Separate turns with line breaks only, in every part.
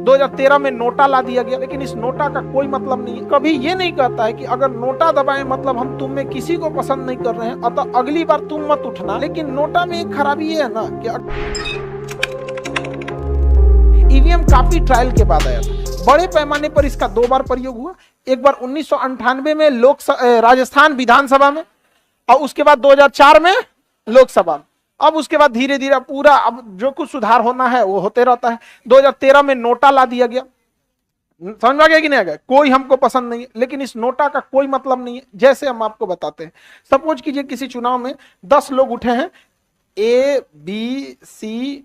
2013 में नोटा ला दिया गया, लेकिन इस नोटा का कोई मतलब नहीं है। कभी ये नहीं कहता है कि अगर नोटा दबाएं मतलब हम तुम में किसी को पसंद नहीं कर रहे हैं, अतः अगली बार तुम मत उठना। लेकिन नोटा में एक खराबी ये है ना कि ईवीएम काफी ट्रायल के बाद आया था, बड़े पैमाने पर इसका 2 बार प्रयोग हुआ। एक बार 1998 में राजस्थान विधानसभा में, और उसके बाद 2004 में लोकसभा में। अब उसके बाद धीरे धीरे पूरा अब जो कुछ सुधार होना है वो होते रहता है। 2013 में नोटा ला दिया गया, समझ में आ गया कि नहीं आ गया? कोई हमको पसंद नहीं है, लेकिन इस नोटा का कोई मतलब नहीं है। जैसे हम आपको बताते हैं, सपोज कीजिए किसी चुनाव में 10 लोग उठे हैं, ABCD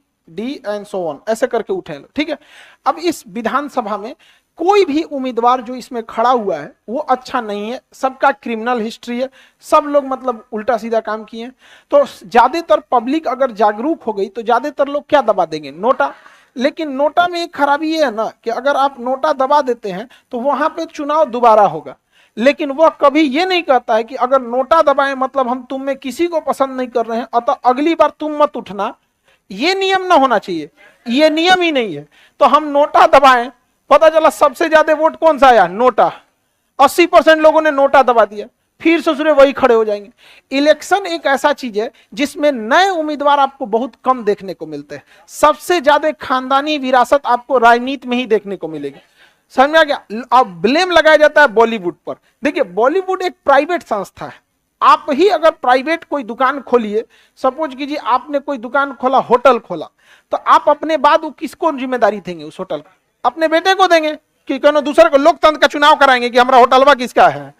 एंड सो ऑन ऐसे करके उठे हैं, ठीक है। अब इस विधानसभा में कोई भी उम्मीदवार जो इसमें खड़ा हुआ है वो अच्छा नहीं है, सबका क्रिमिनल हिस्ट्री है, सब लोग मतलब उल्टा सीधा काम किए हैं। तो ज्यादातर पब्लिक अगर जागरूक हो गई तो ज्यादातर लोग क्या दबा देंगे? नोटा। लेकिन नोटा में एक खराबी ये है ना कि अगर आप नोटा दबा देते हैं तो वहां पे चुनाव दोबारा होगा, लेकिन वह कभी ये नहीं कहता है कि अगर नोटा दबाएं मतलब हम तुम में किसी को पसंद नहीं कर रहे हैं, अतः अगली बार तुम मत उठना। ये नियम ना होना चाहिए, ये नियम ही नहीं है। तो हम नोटा दबाएं, पता चला सबसे ज्यादा वोट कौन सा आया? नोटा। 80% लोगों ने नोटा दबा दिया, फिर ससुरे वही खड़े हो जाएंगे। इलेक्शन एक ऐसा चीज है जिसमें नए उम्मीदवार आपको बहुत कम देखने को मिलते हैं। सबसे ज्यादा खानदानी विरासत आपको राजनीति में ही देखने को मिलेगी, समझ में आ गया? अब ब्लेम लगाया जाता है बॉलीवुड पर। देखिए, बॉलीवुड एक प्राइवेट संस्था है। आप ही अगर प्राइवेट कोई दुकान खोलिए, सपोज कीजिए आपने कोई दुकान खोला, होटल खोला, तो आप अपने बाद वो किसको जिम्मेदारी देंगे? उस होटल को अपने बेटे को देंगे कि कोनो दूसरे को? लोकतंत्र का चुनाव कराएंगे कि हमारा होटलवा किसका है?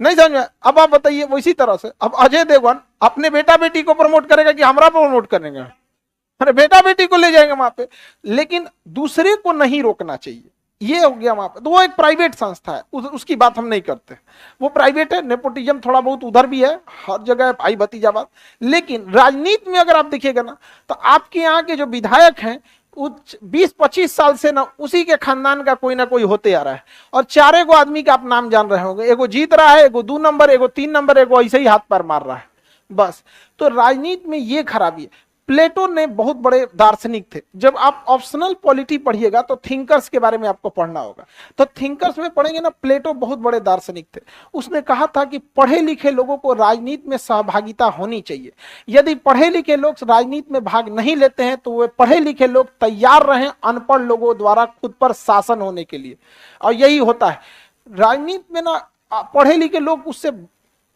नहीं समझ में? अब आप बताइए, वैसी तरह से अब अजय देवगन अपने बेटा बेटी को प्रमोट करेगा कि हमारा प्रमोट करेंगे? अरे बेटा बेटी को ले जाएंगे वहां पे, लेकिन दूसरे को नहीं रोकना चाहिए। ये हो गया वहां पे। तो वो एक प्राइवेट संस्था है, उसकी बात हम नहीं करते। वो प्राइवेट है, नेपोटिज्म थोड़ा बहुत उधर भी है, हर जगह भाई भतीजावाद। लेकिन राजनीति में अगर आप देखिएगा ना, तो आपके यहाँ के जो विधायक हैं 20-25 साल से ना उसी के खानदान का कोई ना कोई होते आ रहा है, और 4 आदमी का आप नाम जान रहे होंगे। एगो जीत रहा है, एगो 2 नंबर, एगो 3 नंबर, एगो ऐसे ही हाथ पैर मार रहा है बस। तो राजनीति में ये खराबी है। प्लेटो ने बहुत बड़े दार्शनिक थे। जब आप ऑप्शनल पॉलिटी पढ़िएगा तो थिंकर्स के बारे में आपको पढ़ना होगा, तो थिंकर्स में पढ़ेंगे ना, प्लेटो बहुत बड़े दार्शनिक थे। उसने कहा था कि पढ़े लिखे लोगों को राजनीति में सहभागिता होनी चाहिए। यदि पढ़े लिखे लोग राजनीति में भाग नहीं लेते हैं तो वे पढ़े लिखे लोग तैयार रहें अनपढ़ लोगों द्वारा खुद पर शासन होने के लिए। और यही होता है राजनीति में ना, पढ़े लिखे लोग उससे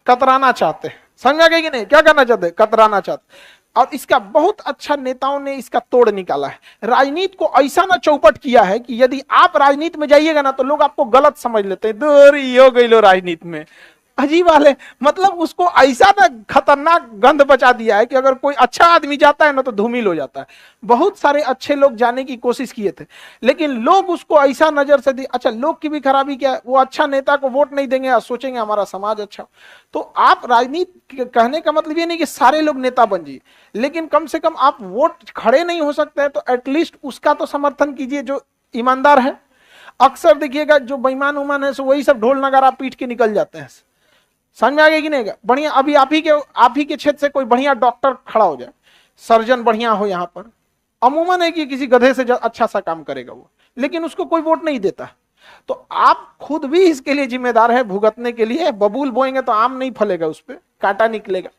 कतराना चाहते हैं। समझ गए कि नहीं? क्या करना चाहते? कतराना चाहते। और इसका बहुत अच्छा नेताओं ने इसका तोड़ निकाला है। राजनीति को ऐसा ना चौपट किया है कि यदि आप राजनीति में जाइएगा ना तो लोग आपको गलत समझ लेते हैं। दूरी हो गई लो राजनीति में, अजीब वाले, मतलब उसको ऐसा ना खतरनाक गंध बचा दिया है कि अगर कोई अच्छा आदमी जाता है ना तो धूमिल हो जाता है। बहुत सारे अच्छे लोग जाने की कोशिश किए थे, लेकिन लोग उसको ऐसा नजर से अच्छा, लोग की भी खराबी क्या है, वो अच्छा नेता को वोट नहीं देंगे और सोचेंगे हमारा समाज अच्छा। तो आप राजनीति कहने का मतलब ये नहीं कि सारे लोग नेता बन जाइए, लेकिन कम से कम आप वोट खड़े नहीं हो सकते हैं तो एटलीस्ट उसका तो समर्थन कीजिए जो ईमानदार है। अक्सर देखिएगा जो बेईमान उमान है वही सब ढोल नगारा पीट के निकल जाते हैं। समझ में आ गया कि नहीं? बढ़िया, अभी आप ही के क्षेत्र से कोई बढ़िया डॉक्टर खड़ा हो जाए, सर्जन बढ़िया हो यहाँ पर, अमूमन है कि किसी गधे से अच्छा सा काम करेगा वो, लेकिन उसको कोई वोट नहीं देता। तो आप खुद भी इसके लिए जिम्मेदार है भुगतने के लिए। बबूल बोएंगे तो आम नहीं फलेगा, उस पर कांटा निकलेगा।